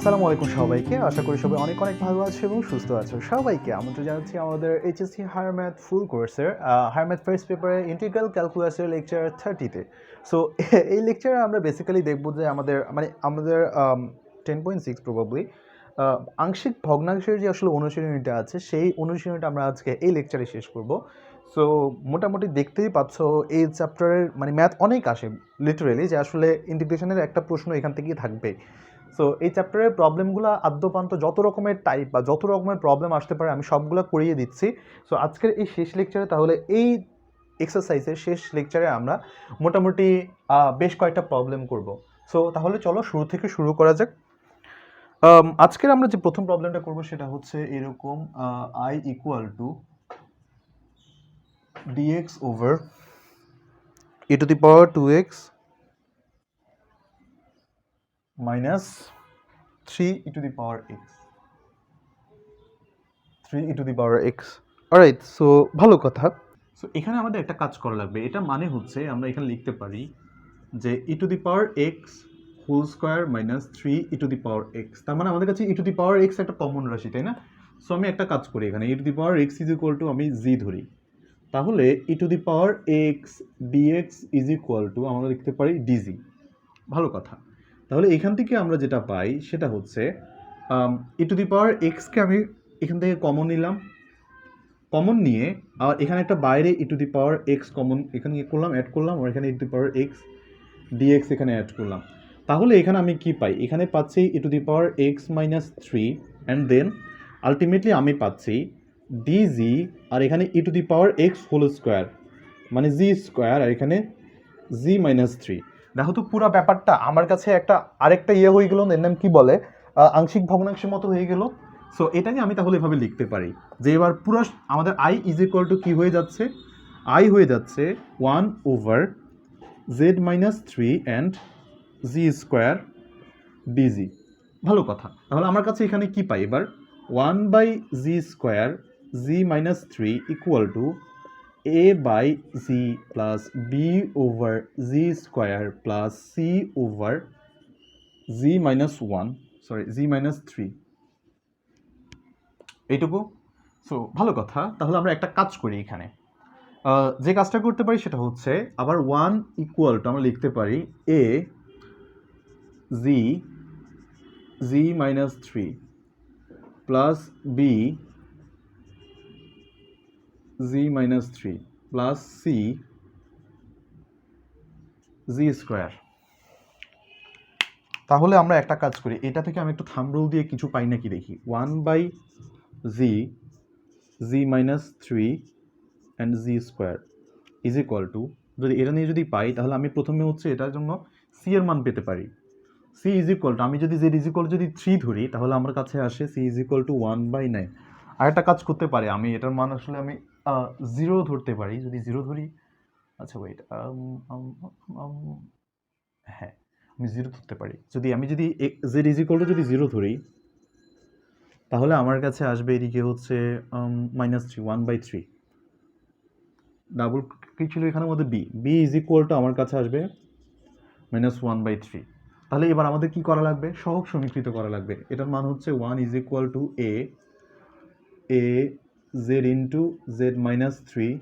আসসালামু আলাইকুম সবাইকে। আশা করি সবাই অনেক অনেক ভালো আছো এবং সুস্থ আছো। সবাইকে আমন্ত্রণ জানাচ্ছি আমাদের এইচএসসি হায়ার ম্যাথ ফুল কোর্সের হায়ার ম্যাথ ফার্স্ট পেপারের ইন্টিগ্রাল ক্যালকুলাসের লেকচার 30-তে। সো এই লেকচারে আমরা বেসিক্যালি দেখব যে আমাদের 10.6 প্রবাবলি আংশিক ভগ্নাংশের যে আসলে অনুশীলনীটা আছে সেই অনুশীলনীটা আমরা আজকে এই লেকচারে শেষ করব। সো মোটামুটি দেখতেই পাচ্ছ এই চ্যাপ্টারের ম্যাথ অনেক আসে লিটারেলি, যে আসলে ইন্টিগ্রেশনের একটা প্রশ্ন এখান থেকেই থাকবে। সো এই চ্যাপ্টারের প্রবলেমগুলো আদ্যপান্ত যত রকমের টাইপ বা যত রকমের প্রবলেম আসতে পারে আমি সবগুলো করিয়ে দিচ্ছি। সো আজকের এই শেষ লেকচারে, তাহলে এই এক্সারসাইজের শেষ লেকচারে আমরা মোটামুটি বেশ কয়েকটা প্রবলেম করব। সো তাহলে চলো শুরু থেকে শুরু করা যাক। আজকের আমরা যে প্রথম প্রবলেমটা করব সেটা হচ্ছে এরকম, I equal two dx over e to the power 2x minus 3 e to the power x, 3 e to the power x। Alright, so ভালো কথা। সো এখানে আমাদের একটা কাজ করা লাগবে। এটা মানে হচ্ছে আমরা এখানে লিখতে পারি যে e to the power x whole square minus 3 e to the power x। তার মানে আমাদের কাছে e to the power x একটা কমন রাশি, তাই না? সো আমি একটা কাজ করি, এখানে e to the power x is equal two আমি g ধরি, তাহলে e to the power x dx is equal two আমরা লিখতে পারি dg। ভালো কথা। তাহলে এখান থেকে আমরা যেটা পাই সেটা হচ্ছে e টু দি পাওয়ার এক্সকে আমি এখান থেকে কমন নিলাম, কমন নিয়ে আর এখানে একটা বাইরে e to the power x common এখানে করলাম, অ্যাড করলাম, আর এখানে e to the power x d x এখানে অ্যাড করলাম। তাহলে এখানে আমি কি পাই? এখানে পাচ্ছি e to the power x minus 3 and then ultimately আমি পাচ্ছি ডিজি, আর এখানে e to the power x whole square মানে জি স্কোয়ার, আর এখানে জি মাইনাস 3। দেখো তো পুরো ব্যাপারটা আমার কাছে একটা আরেকটা হয়ে গেল, এর নাম কি বলে, আংশিক ভগ্নাংশের মতো হয়ে গেল। সো এটাকে আমি তাহলে এভাবে লিখতে পারি যে এবার পুরো আমাদের আই ইজ ইকুয়াল টু কী হয়ে যাচ্ছে? আই হয়ে যাচ্ছে 1 over z minus 3 and z square d z. ভালো কথা। তাহলে আমার কাছে এখানে কি পাই এবার? 1 by z square z minus 3 equal to a by z plus b over z square plus c over z minus 1 z minus 3 এইটুকু। সো ভালো কথা। তাহলে আমরা একটা কাজ করি এখানে, যে কাজটা করতে পারি সেটা হচ্ছে আবার 1 ইকুয়াল টু আমরা লিখতে পারি a z minus 3 plus b z minus 3 plus c G square. তাহলে আমরা একটা কাজ করি, এটা থেকে আমি একটু থাম্ব রুল দিয়ে কিছু পাই নাকি দেখি। 1 by z minus 3 and z square is equal to, যদি এটা নিয়ে যদি পাই তাহলে আমি প্রথমে হচ্ছে এটার জন্য সি এর মান পেতে পারি। সি ইজ ইকুয়াল টু আমি যদি জেড ইজ ইকুয়াল যদি 3 ধরি তাহলে আমার কাছে আসে সি ইজ ইকুয়াল টু 1/9। আর একটা কাজ করতে পারি, আমি এটার মান আসলে আমি 0 ধরতে পারি। যদি 0 ধরি, আচ্ছা ওয়েট, হ্যাঁ আমি 0 ধরতে পারি। আমি যদি জেড ইজ ইকুয়াল টু যদি 0 ধরি তাহলে আমার কাছে আসবে এদিকে হচ্ছে -3 1/3। ডাবল কি ছিল এখানের মধ্যে? বি ইজ ইকুয়াল টু আমার কাছে আসবে -1/3। তাহলে এবার আমাদের কি করা লাগবে? সহগ সমীকৃত করা লাগবে। এটার মান হচ্ছে 1 is equal to A Z into Z minus 3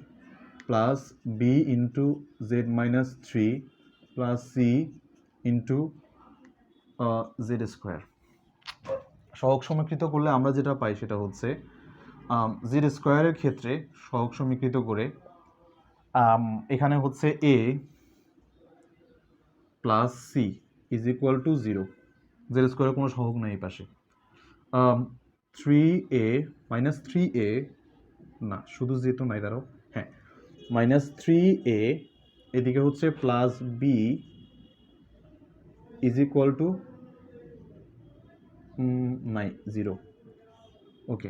plus B into Z minus 3 plus C into Z square. সহগ সমীকৃত করলে আমরা যেটা পাই সেটা হচ্ছে জেড স্কোয়ারের ক্ষেত্রে সহগ সমীকৃত করে এখানে হচ্ছে a plus C is equal to 0। Z স্কোয়ারের কোনো সহগ নেই এই পাশে। 3a মাইনাস 3a না, শুধু যেহেতু নাই দাঁড়াও, হ্যাঁ -3a এদিকে হচ্ছে plus B is equal to নাই 0। ওকে,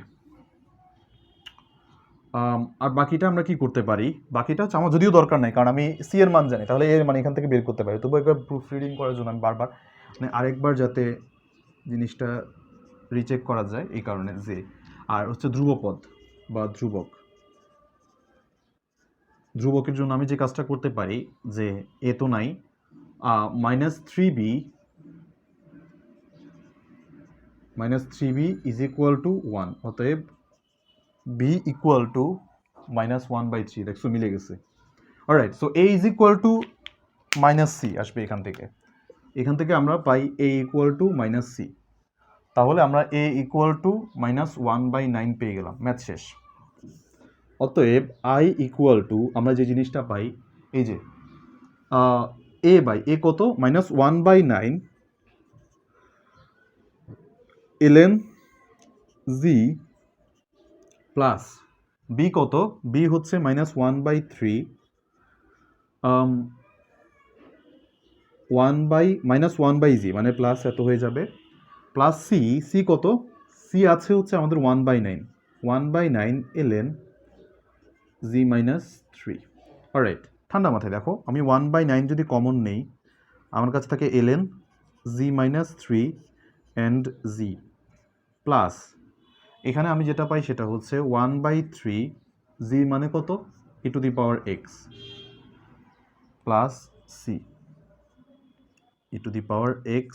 আর বাকিটা আমরা কি করতে পারি? বাকিটা হচ্ছে আমার যদিও দরকার নাই, কারণ আমি সি এর মান জানি, তাহলে এর মানে এখান থেকে বের করতে পারি। তবু একবার প্রুফ রিডিং করার জন্য আমি বারবার আরেকবার যাতে জিনিসটা রিচেক করা যায় এই কারণে। যে আর হচ্ছে ধ্রুবপদ বা ধ্রুবকের জন্য আমি যে কাজটা করতে পারি যে এ তো নাই, -3b minus 3b is equal two 1, অতএব b ইকুয়াল টু -1/3। দেখছো মিলে গেছে। Alright, so a is equal two -c আসবে এখান থেকে আমরা পাই a ইকুয়াল টু -c। তাহলে আমরা a ইকুয়াল টু -1/9 পেয়ে গেলাম, ম্যাথ শেষ। অতএব i ইকুয়াল টু আমরা যে জিনিসটা পাই, এই যে a কত, -1/9 ln g প্লাস b কত, b হচ্ছে -1/3 1/g মানে প্লাস এত হয়ে যাবে, প্লাস c কত, c আছে হচ্ছে আমাদের 1/9 ln g -3। অলরাইট, ঠান্ডা মাথায় দেখো, আমি 1/9 যদি কমন নেই, আমার কাছে থাকে ln g -3 and g plus এখানে আমি যেটা পাই সেটা হচ্ছে 1/3 g মানে কত, e⁻x plus c e⁻x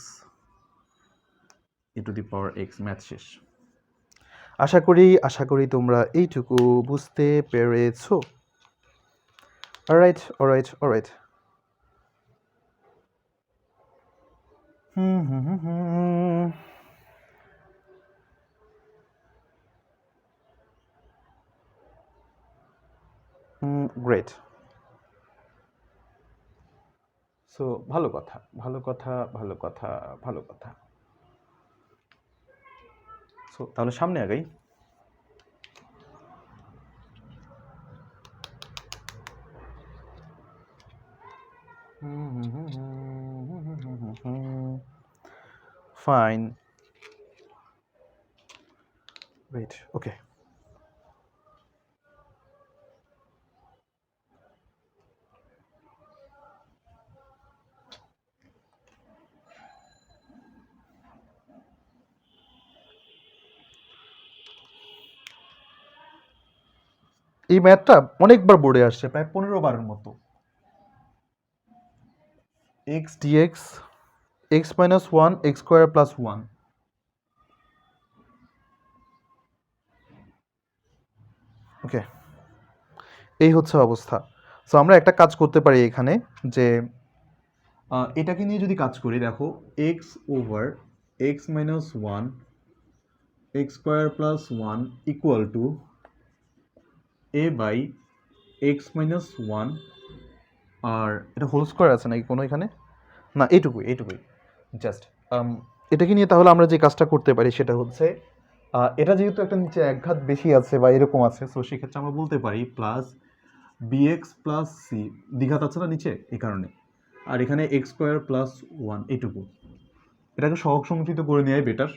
math শেষ। আশা করি তোমরা এইটুকু বুঝতে পেরেছো। অলরাইট। গ্রেট। সো ভালো কথা। সো তাহলে সামনে আগাই। ফাইন, ওয়েট, ওকে। এই ম্যাথটা অনেকবার বোর্ডে আসছে, প্রায় 15 বারের মতো। x dx x - 1 x square plus 1। ওকে, এই হচ্ছে অবস্থা। সো আমরা একটা কাজ করতে পারি এখানে, যে এটাকে নিয়ে যদি কাজ করি, দেখো x over x - 1 x square plus 1 equal to a by x - 1, আর এটা হোল স্কোয়ার আছে নাকি কোনো এখানে, না এইটুকুই জাস্ট। এটাকে নিয়ে তাহলে আমরা যে কাজটা করতে পারি সেটা হচ্ছে, এটা যেহেতু একটা নিচে এক ঘাত বেশি আছে বা এরকম আছে, সো সেক্ষেত্রে আমরা বলতে পারি প্লাস bx প্লাস c, দ্বিঘাত আছে না নিচে, এই কারণে। আর এখানে x স্কোয়ার প্লাস 1, এইটুকু। এটাকে সহগ সংযোজিত করে নেওয়াই বেটার।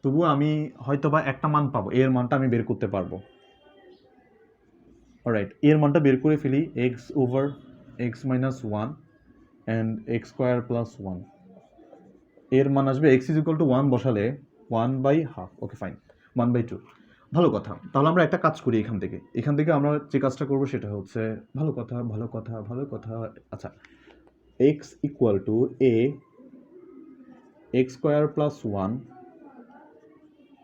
তবুও আমি হয়তো বা একটা মান পাবো, এর মানটা আমি বের করতে পারবো। অলরাইট, এর মানটা বের করে ফেলি, x over x - 1 and x square plus 1। এর মান আসবে x ইজ ইকুয়াল টু 1 বসালে 1/2। Okay fine, 1/2। ভালো কথা। তাহলে আমরা একটা কাজ করি এখান থেকে আমরা যে কাজটা করবো সেটা হচ্ছে, ভালো কথা। আচ্ছা, x equal to a x square plus 1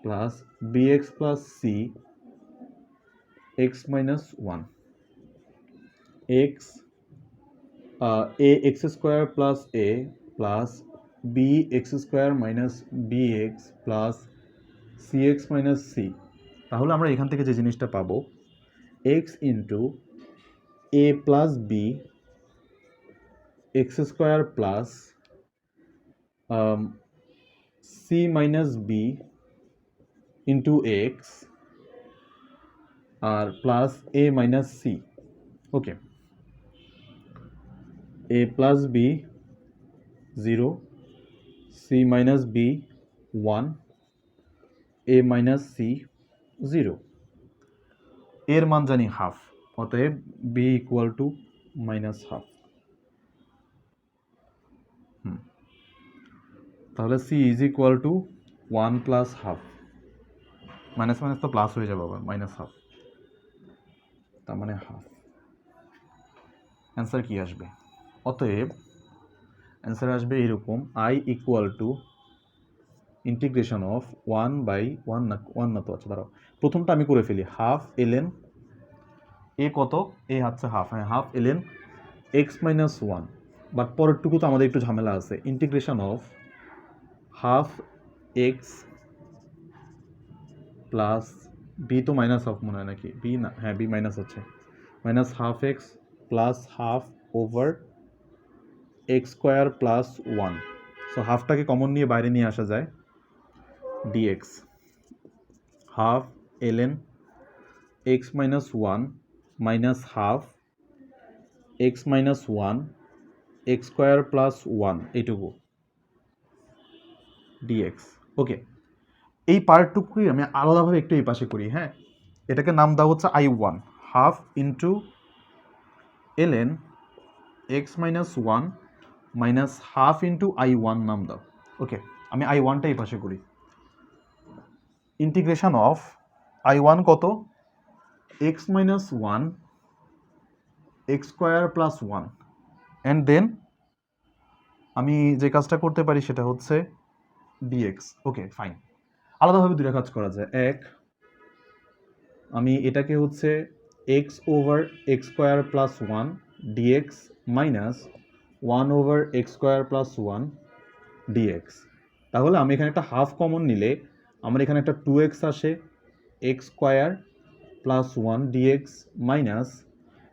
plus bx plus c x - 1 x a x square plus a plus b x square minus bx plus cx minus c। তাহলে আমরা এখান থেকে যে জিনিসটা পাবো, x into a plus b x square plus c minus b into x আর plus a minus c। Okay, a plus b 0, c minus b 1, a minus c 0। এর মান জানি হাফ, অতএব b ইকুয়াল টু -1/2। তাহলে c is equal two 1 plus half, minus তো plus হয়ে যাবে আবার, -1/2, তার মানে হাফ। অ্যান্সার কি আসবে? অতএব অ্যান্সার আসবে এরকম, i equal two integration of 1/1 না তো, আচ্ছা দাঁড়াও, প্রথমটা আমি করে ফেলি, হাফ ln এ কত, এ হচ্ছে হাফ, হ্যাঁ half ln x minus 1, but পরেরটুকু তো আমাদের একটু ঝামেলা আছে, integration of half x plus b তো মাইনাস হাফ মনে হয় নাকি, বি না, হ্যাঁ বি মাইনাস হচ্ছে, minus half x plus half over x square plus 1। So হাফটাকে কমন নিয়ে বাইরে নিয়ে আসা যায়, dx half ln x minus 1 minus half x minus 1 x square plus 1 এইটুকু ডিএক্স। ওকে, এই পার্টটুকুই আমি আলাদাভাবে একটু এই পাশে করি, হ্যাঁ এটাকে নাম দেওয়া হচ্ছে I1, half into ln x minus 1 minus half into I1 নাম দাও। ওকে, আমি I1টা এই পাশে করি, ইন্টিগ্রেশন অফ I1 কত, X minus 1 x square plus 1, and then আমি যে কাজটা করতে পারি সেটা হচ্ছে ডিএক্স। ওকে ফাইন, আলাদাভাবে দুটো কাজ করা যায়, এক আমি এটাকে হচ্ছে X over x square plus 1 DX minus 1 over x square plus 1 DX. তাহলে আমি এখানে একটা হাফ কমন নিলে আমার এখানে একটা 2x আসে, X square plus 1 DX minus,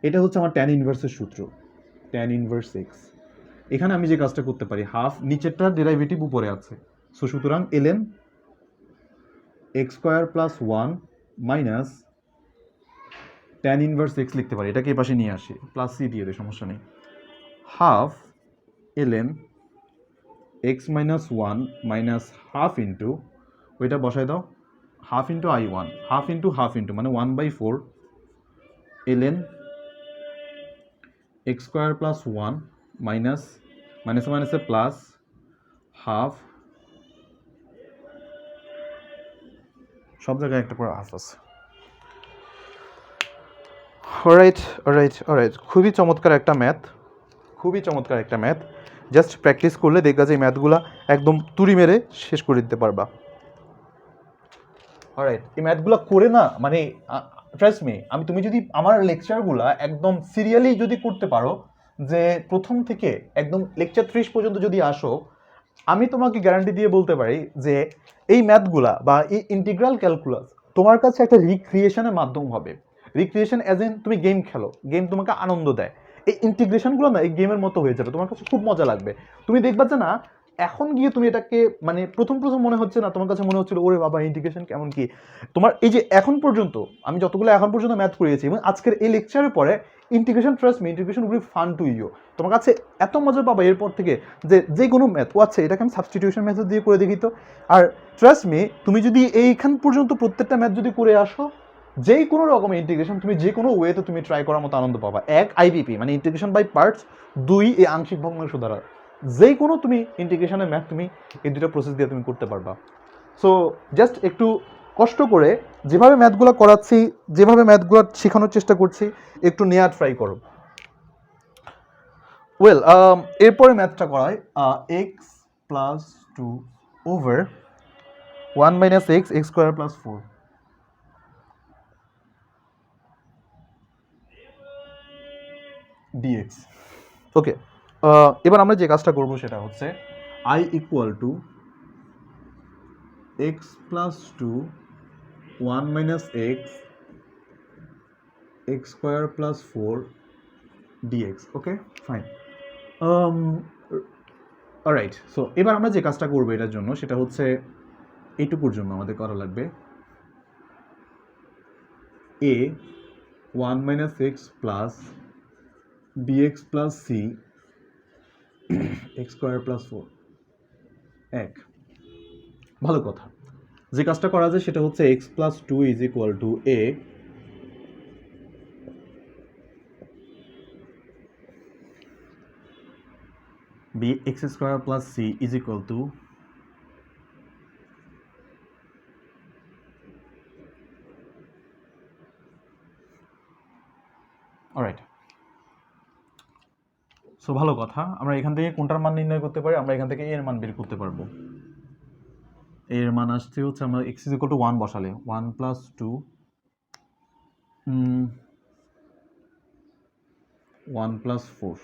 এটা হচ্ছে আমার ট্যান ইনভার্সের সূত্র, ট্যান ইনভার্স এক্স। এখানে আমি যে কাজটা করতে পারি, হাফ নিচেরটার ডেরাইভেটিভ উপরে আছে, সো সুতরাং ln x square plus 1 minus tan inverse x লিখতে পারি, এটাকে এই পাশে নিয়ে আসি, প্লাস সি দিয়ে দেয় সমস্যা নেই, half ln x minus 1 minus half into, ওইটা বসায় দাও, half into I1, half into মানে 1/4 ln x square plus 1 minus মাইনাসে মাইনাসে প্লাস হাফ, সব জায়গায় একটা করে হাফ আছে। অলরাইট, খুবই চমৎকার একটা ম্যাথ, জাস্ট প্র্যাকটিস করলে দেখবা যে এই ম্যাথগুলা একদম তুড়ি মেরে শেষ করে দিতে পারবা। অলরাইট, এই ম্যাথগুলো করে না, মানে ট্রাস্ট মি, তুমি যদি আমার লেকচারগুলো একদম সিরিয়ালি যদি করতে পারো, যে প্রথম থেকে একদম লেকচার 30 পর্যন্ত যদি আসো, আমি তোমাকে গ্যারান্টি দিয়ে বলতে পারি যে এই ম্যাথগুলা বা এই ইন্টিগ্রাল ক্যালকুলাস তোমার কাছে একটা রিক্রিয়েশনের মাধ্যম হবে। রিক্রিয়েশন অ্যাজ ইন তুমি গেম খেলো, গেম তোমাকে আনন্দ দেয়, এই ইন্টিগ্রেশনগুলো না এই গেমের মতো হয়ে যাবে, তোমার কাছে খুব মজা লাগবে। তুমি দেখবা যে না এখন গিয়ে তুমি এটাকে মানে প্রথম মনে হচ্ছে না, তোমার কাছে মনে হচ্ছিল ওরে বাবা ইন্টিগ্রেশন কেমন কি। তোমার এই যে এখন পর্যন্ত আমি যতগুলো এখন পর্যন্ত ম্যাথ করিয়েছি এবং আজকের এই লেকচারের পরে integration, trust me, integration will be fun to you. তোমার কাছে এত মজা পাবা এরপর থেকে যে কোনো ম্যাথ, ও আচ্ছা এটাকে আমি সাবস্টিটিউশন মেথড দিয়ে করে দেখি তো। আর ট্রাস্ট মি, তুমি যদি এইখান পর্যন্ত প্রত্যেকটা ম্যাথ যদি করে আসো, যেই কোনো রকমের ইন্টিগ্রেশন তুমি যে কোনো ওয়েতে তুমি ট্রাই করার মতো আনন্দ পাবা। এক আইবিপি মানে ইন্টিগ্রেশন বাই পার্টস, দুই এই আংশিক ভগ্নাংশ দ্বারা, যেই কোনো তুমি ইন্টিগ্রেশনের ম্যাথ তুমি এই দুটো প্রসেস দিয়ে তুমি করতে পারবা। সো জাস্ট একটু কষ্ট করে যেভাবে ম্যাথগুলো করাচ্ছি, যেভাবে ম্যাথগুলো শেখানোর চেষ্টা করছি, একটু নেওয়ার ট্রাই করো। ওয়েল, এরপরে ম্যাথটা করায় x plus 2 over 1 minus x x square plus 4 dx. Okay, এবার আমরা যে কাজটা করব সেটা হচ্ছে I equal to x plus 2 1 minus x x square plus 4 dx. Okay fine, alright. So এবার আমরা যে কাজটা করবো এটার জন্য সেটা হচ্ছে এইটুকুর জন্য আমাদের করা লাগবে A 1 minus X plus BX plus C X square plus 4 এক। ভালো কথা, যে কাজটা করা যায় সেটা হচ্ছে X plus 2 is equal to A B x square plus C is equal to alright. So ভালো কথা, আমরা এখান থেকে কোনটার মান নির্ণয় করতে পারি, আমরা এখান থেকে এর মান বের করতে পারবো। এর মান আসছে হচ্ছে আমরা x = 1 বসালে 1 + 2 1 + 4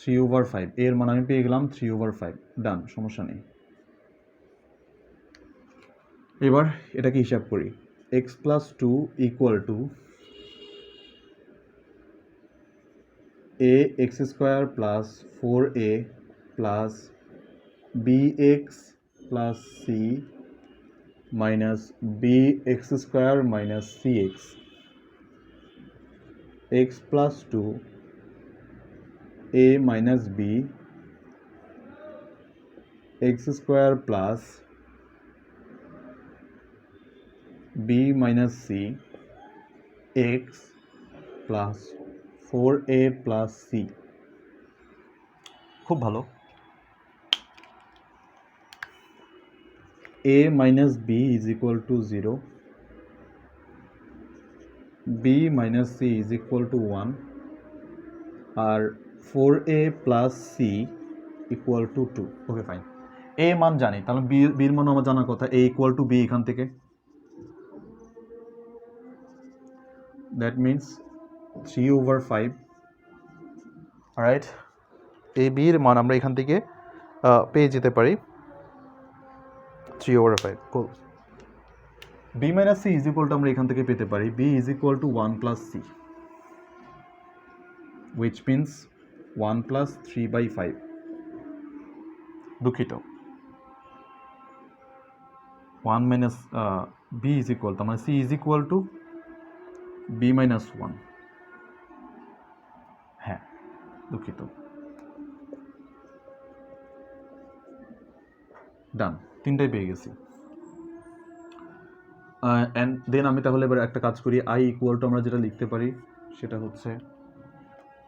3/5 এর মান আমি পেয়ে গেলাম 3/5 ডান, সমস্যা নেই। এবার এটাকে হিসাব করি x + 2 = ax² + 4a plus bx plus c minus bx² minus cx x plus 2 a minus b x² plus b minus c x plus 4a plus c। খুব ভালো। a minus b is equal to 0, b minus c is equal to 1 আর 4a plus c equal to 2। Okay fine, a মান জানি, তাহলে b এর মান আমার জানার কথা, a equal to b এখান থেকে, that means 3/5। Right, a b এর মান আমরা এখান থেকে পেয়ে যেতে পারি 3/5। কোল b minus c is equal to আমরা এখান থেকে পেতে পারি b is equal to 1 plus c, which means 1 plus 3/5। দুঃখিত, 1 minus b is equal to মানে c is equal to b minus 1। হ্যাঁ, দুঃখিত, ডান, তিনটাই পেয়ে গেছি। অ্যান্ড দেন আমি তাহলে এবার একটা কাজ করি, i = আমরা যেটা লিখতে পারি সেটা হচ্ছে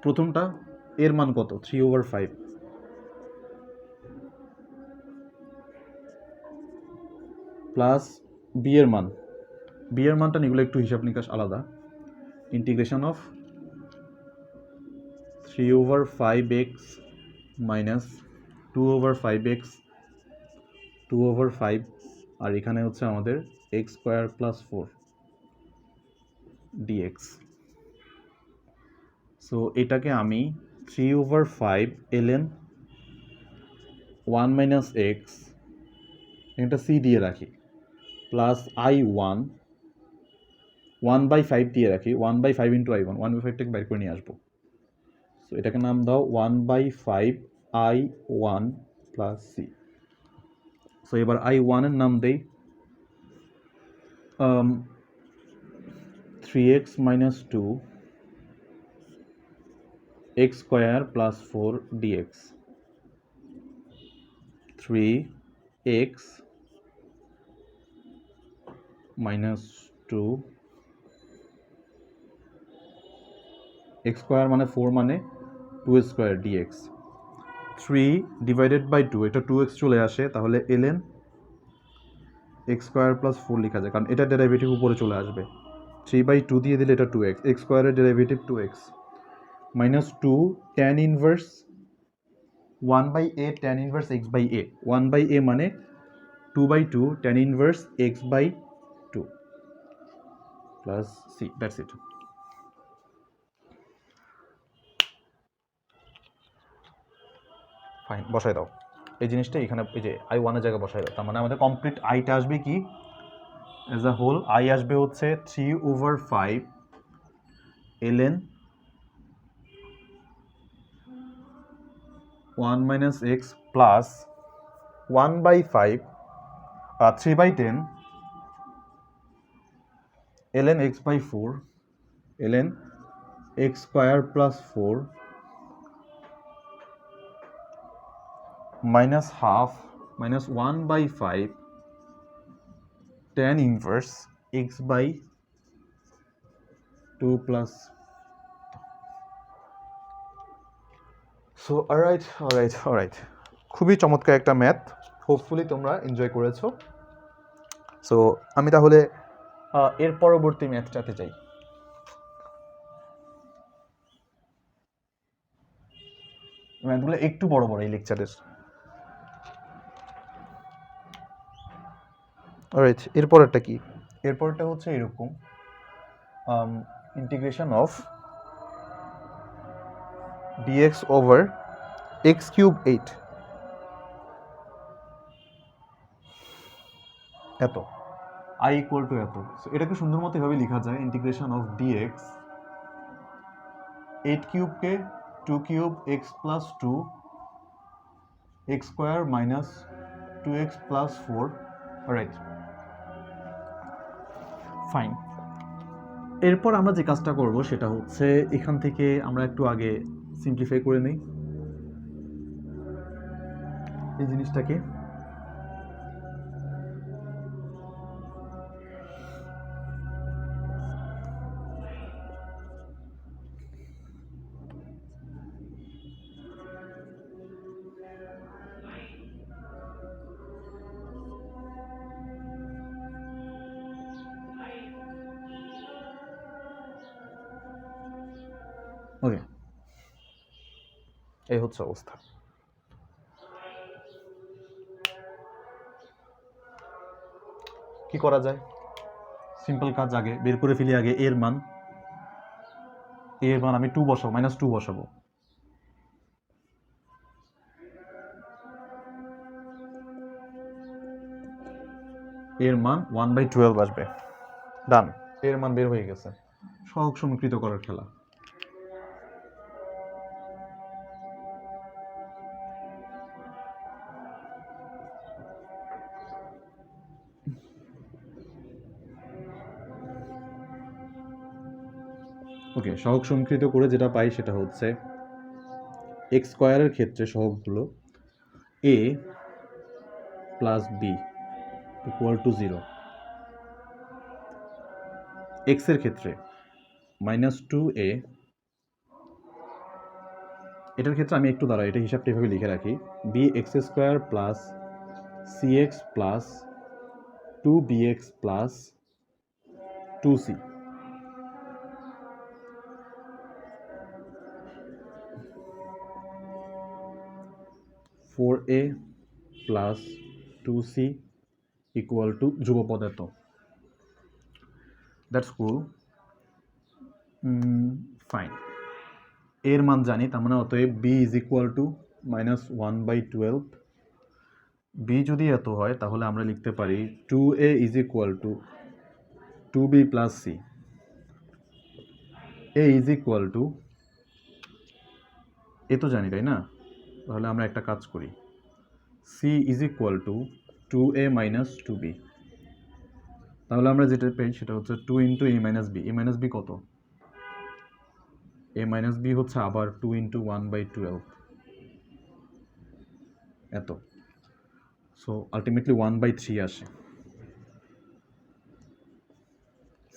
প্রথমটা এর মান কত, 3/5 প্লাস বি এর মান, বি এর মানটা এগুলো একটু হিসাব নিকাশ আলাদা, integration of 3/5x minus 2/5x 2/5 আর এখানে হচ্ছে আমাদের x² + 4 dx। সো এটাকে আমি 3/5 ln 1 minus x এটা c দিয়ে রাখি প্লাস i1 1/5 দিয়ে রাখি 1/5 ইন্টু i1, 1/5টাকে বের করে নিয়ে আসবো। সো এটাকে নাম দাও 1/5 i1 প্লাস c। সো এবার i1 এর নাম দেই 3x minus 2 x² plus 4 dx, 3x minus 2 x² মানে 4 মানে 2² dx, 3/2 এটা 2x চলে আসে, তাহলে ln x² plus 4 লেখা যায়, কারণ এটা ডেরিভেটিভ উপরে চলে আসবে, 3/2 দিয়ে দিলে এটা 2x, x² এর derivative 2x minus 2 tan inverse 1/a tan inverse x/a, 1/a মানে 2/2 tan inverse x/2 plus c, that's it। Fine, বসাই দাও এই জিনিসটা এখানে, এই যে i1 এর জায়গায় বসাই দাও, তার মানে আমাদের কমপ্লিট আইটা আসবে কি অ্যাজ আ হোল, i আসবে হচ্ছে 3/5 ln 1 minus x plus 1/5 3/10 ln x/4 ln x² plus 4 minus half minus 1/5 tan inverse x/2 plus। So alright, খুবই চমৎকার একটা ম্যাথ, হোপফুলি তোমরা এনজয় করেছো। সো আমি তাহলে এর পরবর্তী ম্যাথটাতে যাই। ম্যাথগুলো একটু বড় বড় এই লেকচারের। অলরাইট, এরপরেরটা কি? এরপরটা হচ্ছে এরকম, integration of dx over x cube 8 এত, i ইকুয়াল টু এত। সো এটাকে সুন্দর মতো এভাবে লেখা যায়, integration of dx 8 কিউবকে 2 cube x plus 2 x square minus 2x plus 4। Right, fine. এরপর আমরা যে কাজটা করব সেটা হচ্ছে এখান থেকে আমরা একটু আগে সিম্পলিফাই করে নিই এই জিনিসটাকে। ওকে, এই হচ্ছে অবস্থা। কি করা যায়? সিম্পল কাজ, আগে বের করে ফেলি আগে এর মান। এর মান আমি 2 বসাবো, -2 বসাবো। এর মান 1/12 আসবে। ডান, এর মান বের হয়ে গেছে। সহগ সমীকৃত করার খেলা। ওকে, সহগ সমীকৃত করে যেটা পাই সেটা হচ্ছে এক্স স্কোয়ারের ক্ষেত্রে সহগগুলো a plus B equal to 0, X এর ক্ষেত্রে -2a, এটার ক্ষেত্রে আমি একটু দাঁড়াই, এটা হিসাবটা এভাবে লিখে রাখি, b x square plus C x plus 2bx plus 2c, four a plus 2c equal to ধ্রুবপদ এত। That's cool, fine. এর মান জানি, তার মানে অতএব b is equal to -1/12। B যদি এত হয় তাহলে আমরা লিখতে পারি 2a is equal to 2b plus c. A is equal to, a তো জানি তাই না? তাহলে আমরা একটা কাজ করি, c is equal to 2a minus 2b। তাহলে আমরা যেটা পাই সেটা হচ্ছে 2 into a minus B. A minus B কত? এ মাইনাস বি হচ্ছে আবার 2 ইন্টু 1/12 এত। সো আলটিমেটলি 1/3 আসে।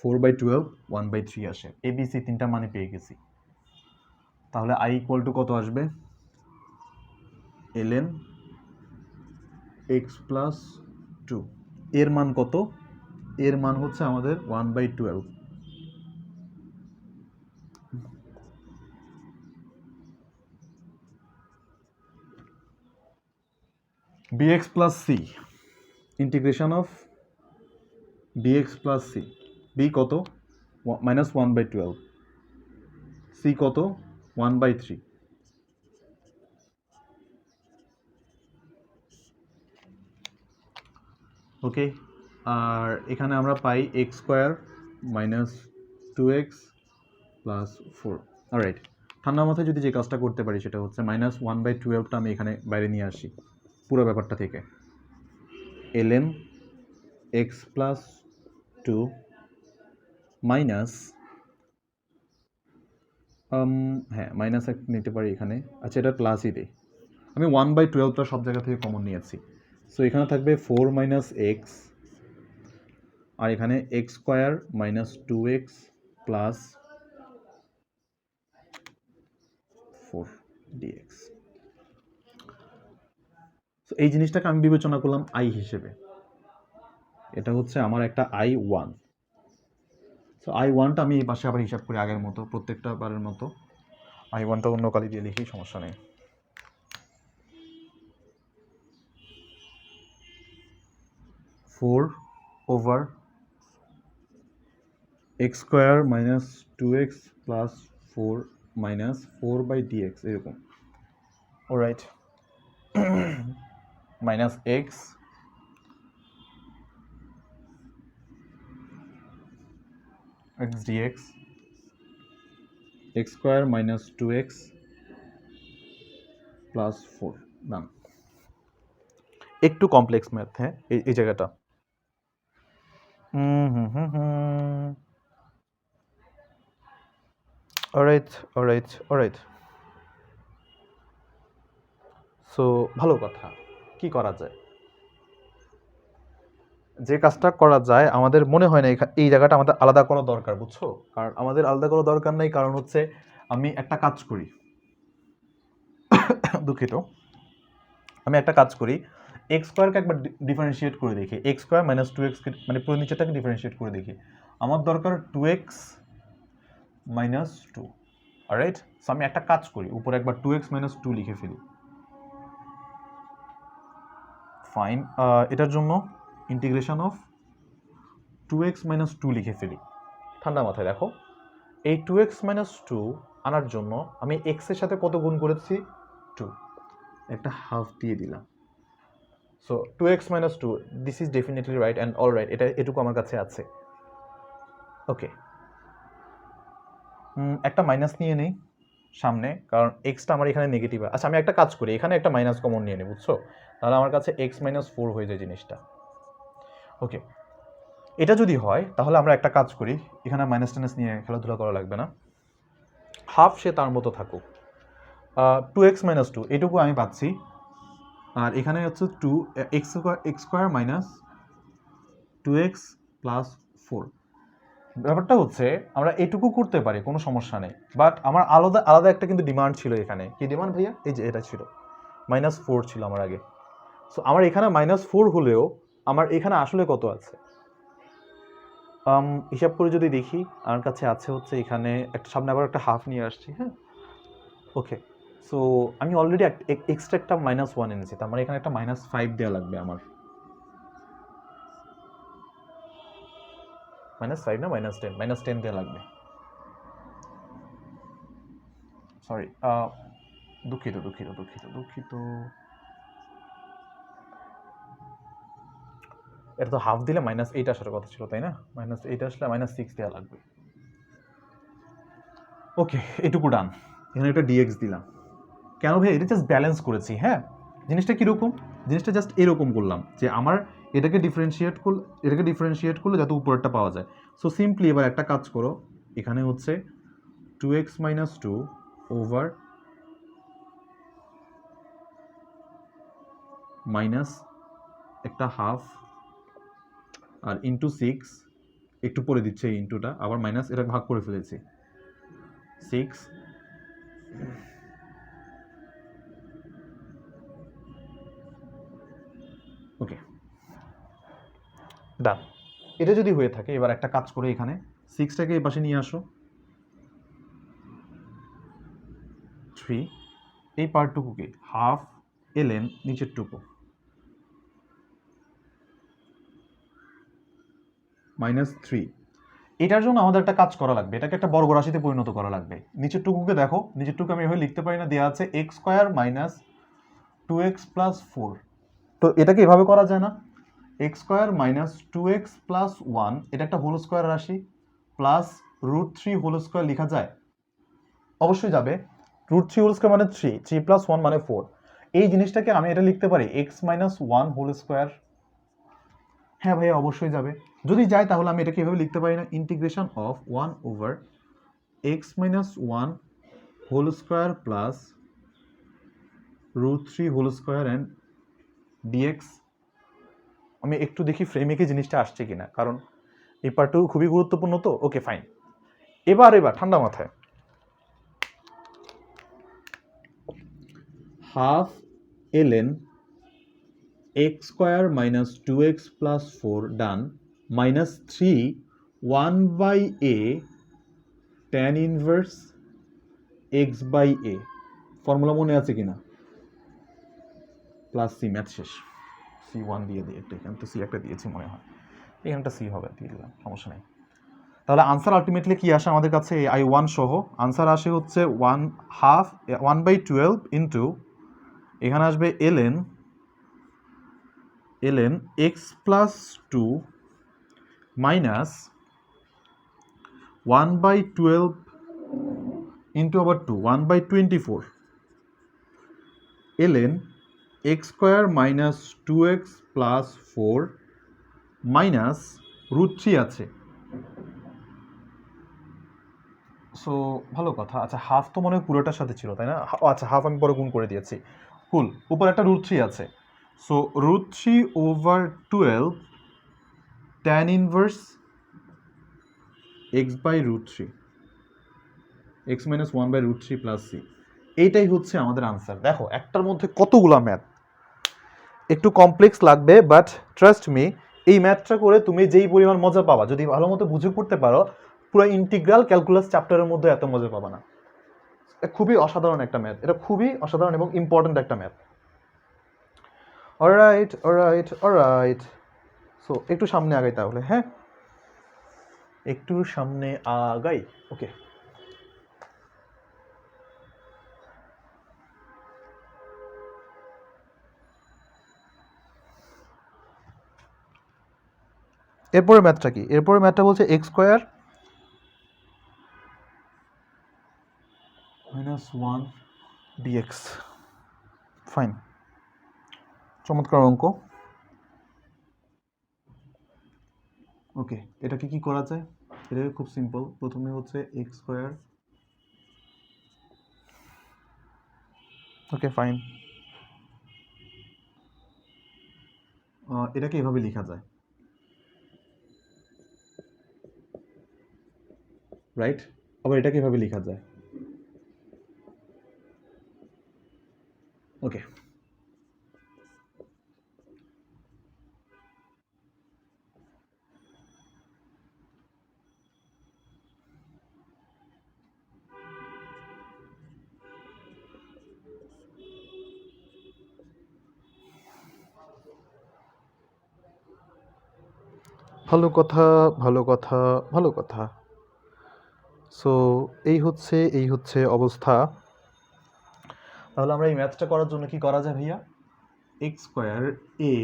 4/12 1/3 আসে। এবিসি তিনটা মানে পেয়ে গেছি। তাহলে আই ইকুয়াল টু কত আসবে? ln x plus 2। এর মান কত? এর মান হচ্ছে আমাদের 1/12। bx plus c, integration of bx plus c. B কত? -1/12। সি কত? 1/3। ওকে, আর এখানে আমরা পাই x square minus 2x plus 4। Alright, ঠান্ডা মাথায় যদি যে কাজটা করতে পারি সেটা হচ্ছে -1/12টা আমি এখানে বাইরে নিয়ে আসি পুরো ব্যাপারটা থেকে। ln x প্লাস 2 মাইনাস, হ্যাঁ মাইনাস এক নিতে পারি এখানে। আচ্ছা, এটা প্লাসই দিই আমি। 1/12টা সব জায়গা থেকে কমন নিয়েছি। সো এখানে থাকবে 4 মাইনাস এক্স, আর এখানে x square minus 2x plus 4 dx। So এই জিনিসটাকে আমি বিবেচনা করলাম আই হিসেবে। এটা হচ্ছে আমার একটা I1। সো I1টা আমি এই পাশে আবার হিসাব করি আগের মতো, প্রত্যেকটা বারের মতো। I1টা অন্য কালি দিয়ে লিখি, সমস্যা নেই। 4 over x square minus 2x plus 4 minus 4/dx এরকম। Alright, minus x dx x square minus 2x plus 4 ডান। একটু কমপ্লেক্স ম্যাথ, হ্যাঁ এই জায়গাটা। অলরাইট। সো ভালো কথা, কি করা যায়? যে কাজটা করা যায় আমাদের মনে হয় না এই জায়গাটা আমাদের আলাদা করা দরকার, বুঝছো? কারণ আমাদের আলাদা করা দরকার নেই, কারণ হচ্ছে আমি একটা কাজ করি দুঃখিত, আমি একটা কাজ করি, এক্স স্কোয়ারকে একবার ডিফারেন্সিয়েট করে দেখি, এক্স স্কোয়ার মাইনাস 2x মানে পুরো নিচেটাকে ডিফারেন্সিয়েট করে দেখি। আমার দরকার 2x মাইনাস 2। অলরাইট, সো আমি একটা কাজ করি, উপরে একবার 2x মাইনাস 2 লিখে ফেলি। ফাইন, এটার জন্য ইন্টিগ্রেশন অফ 2x মাইনাস 2 লিখে ফেলি। ঠান্ডা মাথায় দেখো, এই 2x মাইনাস 2 আনার জন্য আমি x এর সাথে কত গুণ করেছি? 2, একটা হাফ দিয়ে দিলাম। So 2x minus 2, this is definitely right and all right, এটুকু আমার কাছে আছে। ওকে, একটা মাইনাস নিয়ে নেই সামনে, কারণ এক্সটা আমার এখানে নেগেটিভ। আচ্ছা, আমি একটা কাজ করি, এখানে একটা মাইনাস কমন নিয়ে নিই, বুঝছো? তাহলে আমার কাছে এক্স মাইনাস 4 হয়ে যায় জিনিসটা। ওকে, এটা যদি হয় তাহলে আমরা একটা কাজ করি, এখানে মাইনাস টাইনাস নিয়ে খেলাধুলা করা লাগবে না, হাফ সে তার মতো থাকুক। 2x মাইনাস 2 এটুকু আমি পাচ্ছি, আর এখানে হচ্ছে 2 x square minus 2x plus 4। ব্যাপারটা হচ্ছে আমরা এটুকু করতে পারি, কোনো সমস্যা নেই, বাট আমার আলাদা একটা কিন্তু ডিমান্ড ছিল এখানে। কি ডিমান্ড ভাইয়া? এই যে এটা ছিল -4 ছিল আমার আগে। সো আমার এখানে -4 হলেও আমার এখানে আসলে কত আছে হিসাব করে যদি দেখি, আমার কাছে আছে হচ্ছে এখানে একটা, সামনে আবার একটা হাফ নিয়ে আসছি, হ্যাঁ। ওকে, সো আমি অলরেডি এক্সট্রা একটা -1 এনেছি, তার মানে এখানে একটা -5 দেওয়া লাগবে আমার। -5 না -10 দেওয়া লাগবে। সরি, দুঃখিত। এটা তো হাফ দিলে -8 আসার কথা ছিল, তাই না? -8 আসলে -6 দেওয়া লাগবে। ওকে, এটুকু ডান। এখানে একটা ডিএক্স দিলাম। কেন ভাই? এটা জাস্ট ব্যালেন্স করেছি, হ্যাঁ। জিনিসটা কীরকম? জিনিসটা জাস্ট এরকম করলাম যে আমার এটাকে ডিফারেন্সিয়েট করলে যাতে উপরেরটা পাওয়া যায়। সো সিম্পলি এবার একটা কাজ করো, এখানে হচ্ছে 2x মাইনাস 2 ওভার মাইনাস একটা হাফ আর ইন্টু 6, একটু পরে দিচ্ছে এই ইন্টুটা, আবার মাইনাস, এটা ভাগ করে ফেলেছি 6। ওকে, ডান। এটা যদি হয়ে থাকে, এবার একটা কাজ করে এখানে 6টাকে এই পাশে নিয়ে আসো, 3, এই পার্টটুকুকে হাফ ln নিচের টুকু -3। এটার জন্য আমাদের একটা কাজ করা লাগবে, এটাকে একটা বর্গ রাশিতে পরিণত করা লাগবে। নিচের টুকুকে দেখো, নিচের টুকু আমি এভাবে লিখতে পারি না, দেওয়া আছে x square minus 2x plus 4। তো এটাকে এভাবে করা যায় না? x square minus 2x plus 1, এটা একটা হোল স্কোয়ার রাশি, প্লাস √3 হোল স্কোয়ার লেখা যায়? অবশ্যই যাবে। √3 হোল স্কোয়ার মানে 3 প্লাস 1 মানে 4। এই জিনিসটাকে আমি এটা লিখতে পারি x মাইনাস 1 হোল স্কোয়ার। হ্যাঁ ভাইয়া, অবশ্যই যাবে। যদি যায় তাহলে আমি এটাকে এভাবে লিখতে পারি না, integration of 1 over x minus 1 whole square plus √3 whole square and dx। আমি একটু দেখি ফ্রেমে কি জিনিসটা আসছে কিনা, কারণ এই পার্টটুকু খুবই গুরুত্বপূর্ণ। তো ওকে ফাইন, এবার ঠান্ডা মাথায় half ln x square minus 2x plus 4 ডান, -3 1/a tan inverse x/a। Formula মনে আছে কিনা? প্লাস c, ম্যাথ শেষ। C1 দিয়ে দিই একটা, এখানে তো C একটা দিয়েছি মনে হয়। এখানটা সি হবে, দিয়ে দিলাম, সমস্যা নেই। তাহলে আনসার আলটিমেটলি কি আসে আমাদের কাছে I1 সহ? আনসার আসে হচ্ছে 1/12 ইন্টু, এখানে আসবে ln x plus 2 minus 1/12 into আবার 2, 1/24 ln x square minus 2x plus 4 minus √3 আছে। সো ভালো কথা। আচ্ছা, হাফ তো মনে হয় পুরোটার সাথে ছিল, তাই না? আচ্ছা, হাফ আমি পরে গুণ করে দিয়েছি। কুল, উপর একটা √3 আছে। So √3/12 tan inverse x/√3, x minus 1/√3 plus c, এইটাই হচ্ছে আমাদের আনসার। দেখো একটার মধ্যে কতগুলা ম্যাথ, একটু কমপ্লেক্স লাগবে, বাট ট্রাস্ট মি, এই ম্যাথটা করে তুমি যেই পরিমাণ মজা পাবা, যদি ভালো মতো বুঝে করতে পারো, পুরো ইন্টিগ্রাল ক্যালকুলাস চ্যাপ্টারের মধ্যে এত মজা পাবা না। খুবই অসাধারণ একটা ম্যাথ, এটা খুবই অসাধারণ এবং ইম্পর্ট্যান্ট একটা math. Alright alright alright. So একটু সামনে আগাই তাহলে, হ্যাঁ, একটু সামনে আগাই। ওকে, এরপরে ম্যাথটা কি? এরপরে ম্যাথটা বলছে X square minus 1 DX. Fine, চমৎকার অঙ্ক। ওকে, এটাকে কি করা যায়? এটা খুব সিম্পল। প্রথমে হচ্ছে এক্স স্কোয়ার, ওকে ফাইন, এটাকে এভাবে লেখা যায়, রাইট? আবার এটাকে এভাবে লেখা যায়, ওকে। ভালো কথা, ভালো কথা, ভালো কথা। সো এই হচ্ছে অবস্থা। তাহলে আমরা এই ম্যাথটা করার জন্য কি করা যায় ভাইয়া? X square A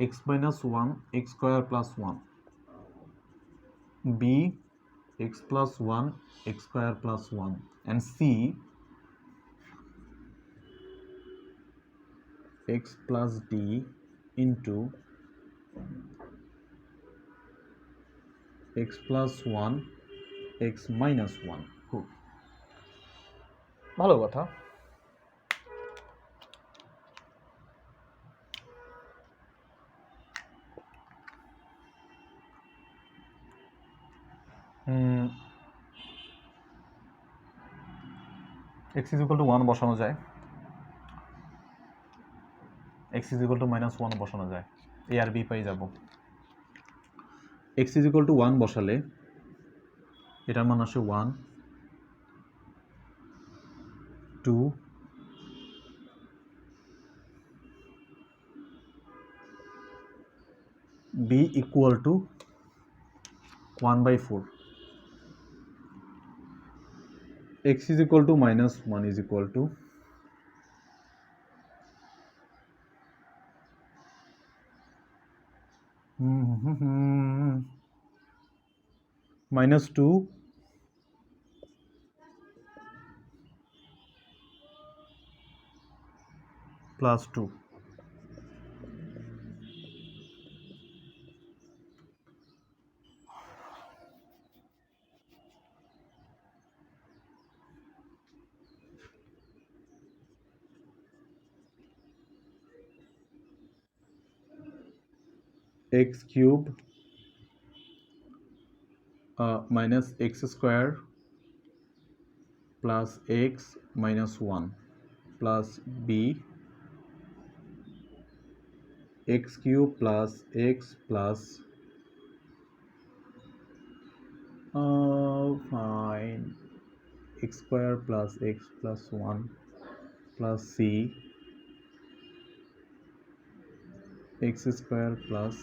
x minus 1 x square plus 1, b x plus 1 x square plus 1, and c x plus d into x plus 1 x minus 1. খুব ভালো কথা। x is equal to 1 বসানো যায়, x is equal to minus 1 বসানো যায়, a R b পাই যাব। x is equal to 1 বসালে এটার মান আসে 1 2 b equal to 1/4, x is equal to minus 1 is equal to minus 2 plus 2. X cube minus x square plus x minus 1 plus b x cube plus x plus fine x square plus x plus 1 plus C X square plus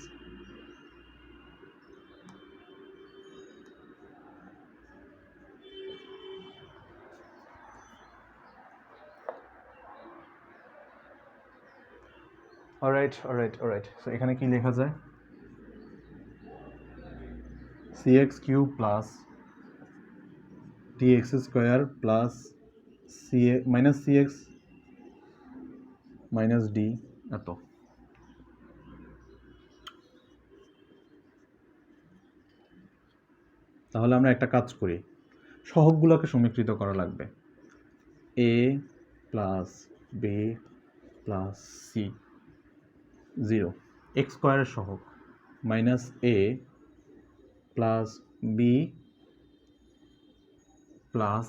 alright so এখানে কি লেখা যায় cx cube plus dx square plus minus cx minus d এত। তাহলে আমরা একটা কাজ করি, সহগগুলোকে সমীকৃত করা লাগবে। a plus b plus C 0 X স্কোয়ারের সহগ minus a plus B plus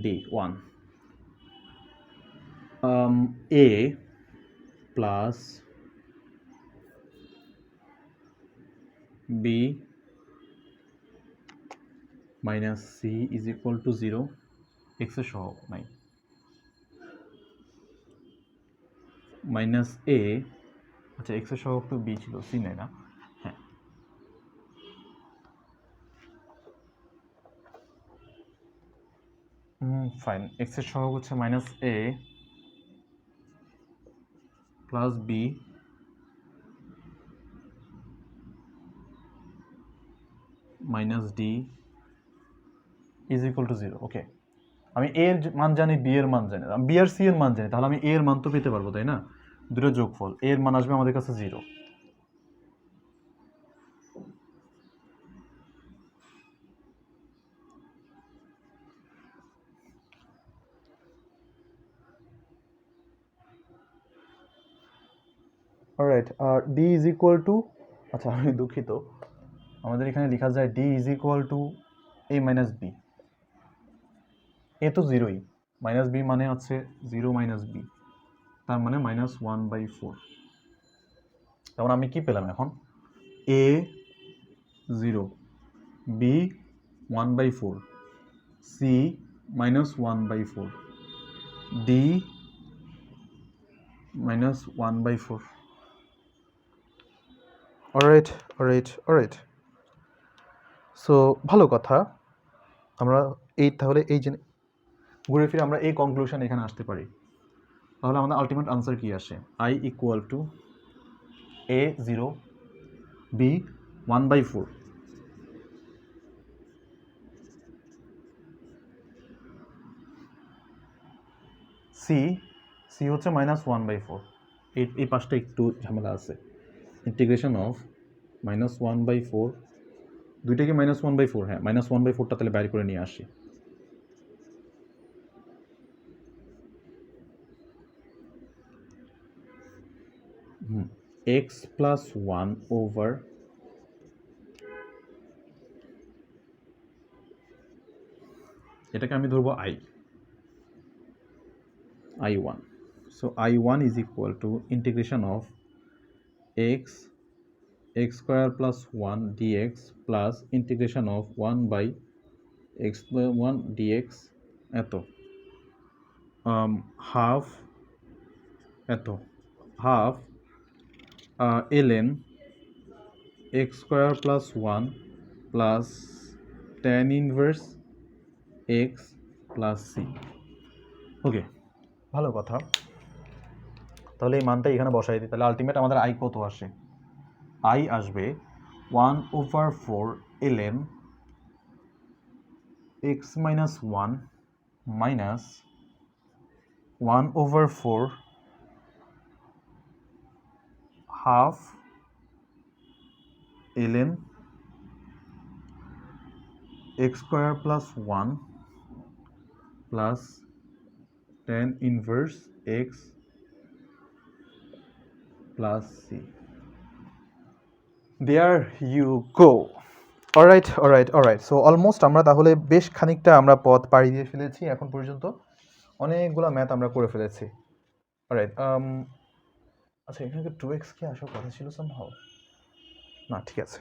D 1 a plus b minus C is equal to 0 এক্সের সহগ নাই মাইনাস এ, আচ্ছা এক্সের সহগ তো বি ছিল, সি নাই না, হ্যাঁ ফাইন। এক্সের সহগ হচ্ছে minus A plus B minus D is equal to 0। Okay, আমি এ এর মান জানি, বি এর মান জানি, আমি বি আর সি এর মান জানি, তাহলে আমি এ এর মান তো পেতে পারবো, তাই না? দুটো যোগফল, এ এর মান আসবে আমাদের কাছে 0। অলরাইট, আর ডি ইজ ইকুয়াল টু, আচ্ছা আমি দুঃখিত, আমাদের এখানে লেখা যায় d is equal to a minus B. A তো 0ই, মাইনাস বি মানে হচ্ছে 0 মাইনাস বি, তার মানে -1/4। যেমন আমি কি পেলাম এখন, A 0, B 1/4, C -1/4, D -1/4। Alright so ভালো কথা, আমরা তাহলে এই যে ঘুরে ফিরে আমরা এই কনক্লুশন এখানে আসতে পারি। তাহলে আমাদের আলটিমেট আনসার কি আসে, I equal to A 0, B 1/4, C হচ্ছে -1/4। এই পাশটা একটু ঝামেলা আছে, ইন্টিগ্রেশন অফ -1/4, দুইটা কি -1/4, হ্যাঁ -1/4টা তাহলে বাইর করে নিয়ে আসি। এক্স প্লাস 1 ওভার এটাকে আমি ধরবো I1, so I1 is equal to integration of x square plus 1 dx plus integration of 1 by x by 1 dx এত half ln x square plus 1 plus tan inverse x plus c। ওকে, ভালো কথা, তাহলে এই মানটা এখানে বসাই দিই, তাহলে আলটিমেট আমাদের আই কত আসে, আই আসবে 1/4 ln x minus 1 minus 1/4 half ln x square plus 1 plus tan inverse x plus c। There you go. Alright so almost আমরা তাহলে বেশ খানিকটা আমরা পথ পাড়ি দিয়ে ফেলেছি এখন পর্যন্ত, অনেকগুলো ম্যাথ আমরা করে ফেলেছি। অলরাইট, আচ্ছা এখানে 2x কি আসার কথা ছিল সামহাউ, না ঠিক আছে,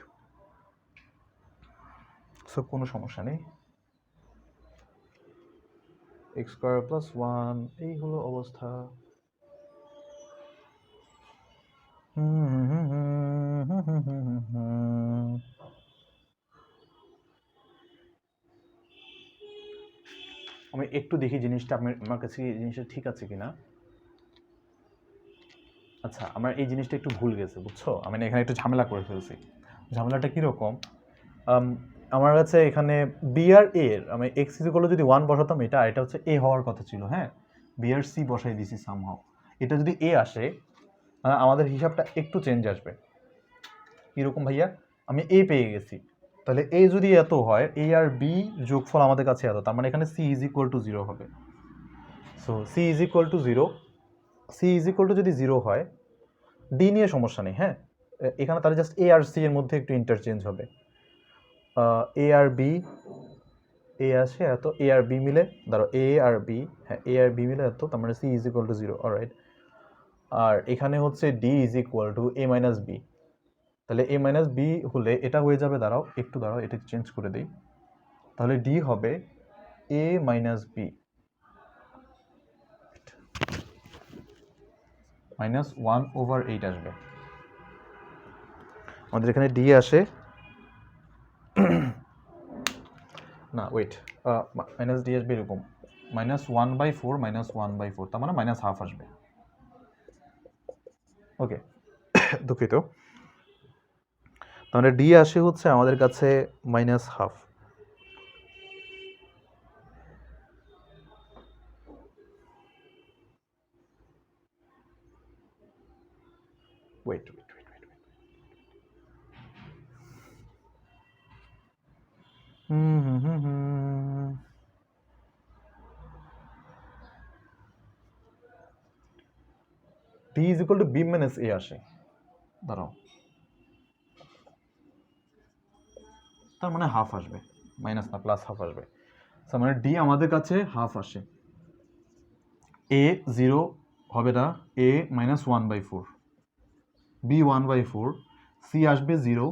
সো কোনো সমস্যা নেই। এক্স স্কোয়ার প্লাস 1 এই হলো অবস্থা। আমি একটু দেখি জিনিসটা আমার কাছে জিনিসটা ঠিক আছে কিনা। আচ্ছা, আমার এই জিনিসটা একটু ভুল গেছে, বুঝছো? আমি এখানে একটু ঝামেলা করে ফেলছি। ঝামেলাটা কীরকম? আমার কাছে এখানে বি আর এর আমি এক্স ইজ ইকুয়াল যদি 1 বসাতাম, এটা হচ্ছে এ হওয়ার কথা ছিল, হ্যাঁ। বি আর সি বসাই দিছি সামহাও। এটা যদি এ আসে, আমাদের হিসাবটা একটু চেঞ্জ আসবে। কীরকম ভাইয়া? আমি এ পেয়ে গেছি, তাহলে এ যদি এত হয়, এ আর বি যোগফল আমাদের কাছে এত, তার মানে এখানে সি ইজ ইকুয়াল টু 0 হবে। So C is equal to 0, C is equal to যদি 0 হয়, ডি নিয়ে সমস্যা নেই, হ্যাঁ। এখানে তাহলে জাস্ট এ আর সি এর মধ্যে একটু ইন্টারচেঞ্জ হবে। এ আর বি, এ আসে এত, এ আর বি মিলে, ধরো এ আর বি, হ্যাঁ, এ আর বি মিলে এত, তার মানে c is equal to 0, alright. আর এখানে হচ্ছে d is equal to a minus b, তাহলে এ মাইনাস বি হলে এটা হয়ে যাবে, দাঁড়াও এটা চেঞ্জ করে দিই, তাহলে ডি হবে এ মাইনাস বি মাইনাস 1/8 আসবে। আমাদের এখানে ডি আসে না, ওয়েট, মাইনাস ডি আসবে এরকম, -1/4 -1/4, তার মানে -1/2 আসবে। ওকে, দুঃখিত। তাহলে ডি আসে হচ্ছে আমাদের কাছে -1/2। Wait, d is equal to b minus a আসে, দাঁড়াও, তার মানে হাফ আসবে, মাইনাস না প্লাস হাফ আসবে। তার মানে ডি আমাদের কাছে হাফ আসে। এ 0 হবে না, এ -1/4, বি 1/4, সি আসবে 0,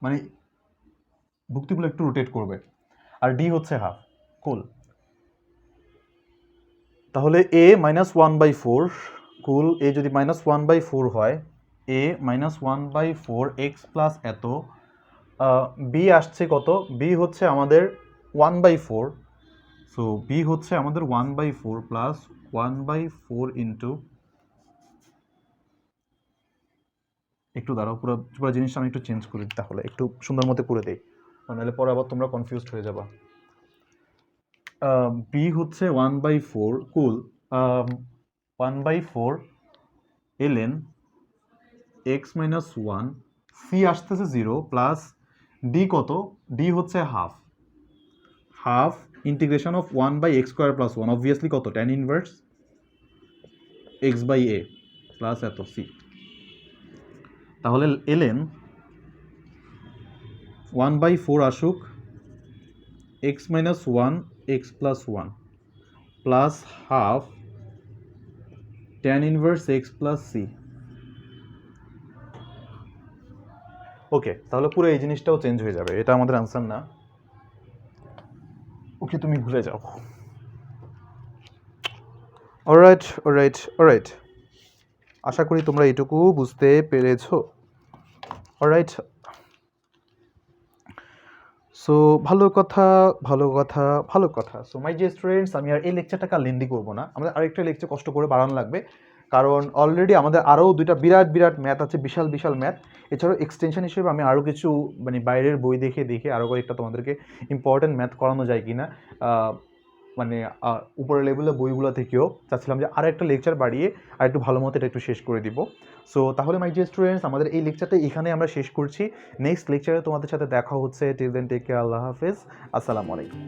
মানে ভুক্তিগুলো একটু রোটেট করবে, আর ডি হচ্ছে হাফ। কুল। তাহলে এ -1/4, কুল, এ যদি -1/4 হয়, এ -1/4 এক্স প্লাস এত, বি আসছে কত? বি হচ্ছে আমাদের 1/4, সো বি হচ্ছে আমাদের 1/4 প্লাস 1/4 ইন্টু, একটু দাঁড়াও, পুরো জিনিসটা আমি একটু চেঞ্জ করি, তাহলে একটু সুন্দর মতো করে দেই, নাহলে পরে আবার তোমরা কনফিউজড হয়ে যাবা। বি হচ্ছে 1/4, cool, 1/4 ln x minus 1, c আসতেছে 0, প্লাস ডি কত? ডি হচ্ছে half integration of 1/x² plus 1, obviously কত? tan ইনভার্স x/a প্লাস এত সি। তাহলে ln 1/4 আসুক x minus 1 x plus 1 plus half tan inverse x plus c. Okay, তাহলে পুরো এই জিনিসটাও চেঞ্জ হয়ে যাবে, এটা আমাদের আনসার না। ওকে, তুমি ভুলে যাও। অলরাইট, আশা করি তোমরা এটুকু বুঝতে পেরেছো। অলরাইট, সো ভালো কথা। সো মাই ডিয়ার স্টুডেন্টস, আমি আর এই লেকচারটাকে আর লেন্দি করবো না, আমাদের আরেকটা লেকচার কষ্ট করে বাড়ানো লাগবে, কারণ অলরেডি আমাদের আরও দুইটা বিরাট ম্যাথ আছে, বিশাল ম্যাথ। এছাড়াও এক্সটেনশন হিসেবে আমি আরও কিছু মানে বাইরের বই দেখে আরও কয়েকটা তোমাদেরকে ইম্পর্টেন্ট ম্যাথ করানো যায় কিনা, মানে উপরের লেভেলের বইগুলো থেকেও চাচ্ছিলাম যে আরও একটা লেকচার বাড়িয়ে আর একটু ভালো মতো এটা একটু শেষ করে দিব। সো তাহলে মাই ডিয়ার স্টুডেন্টস, আমাদের এই লেকচারটা এখানে আমরা শেষ করছি। নেক্সট লেকচারে তোমাদের সাথে দেখা হচ্ছে। টিল দেন টেক কেয়ার, আল্লাহ হাফেজ, আসসালামু আলাইকুম।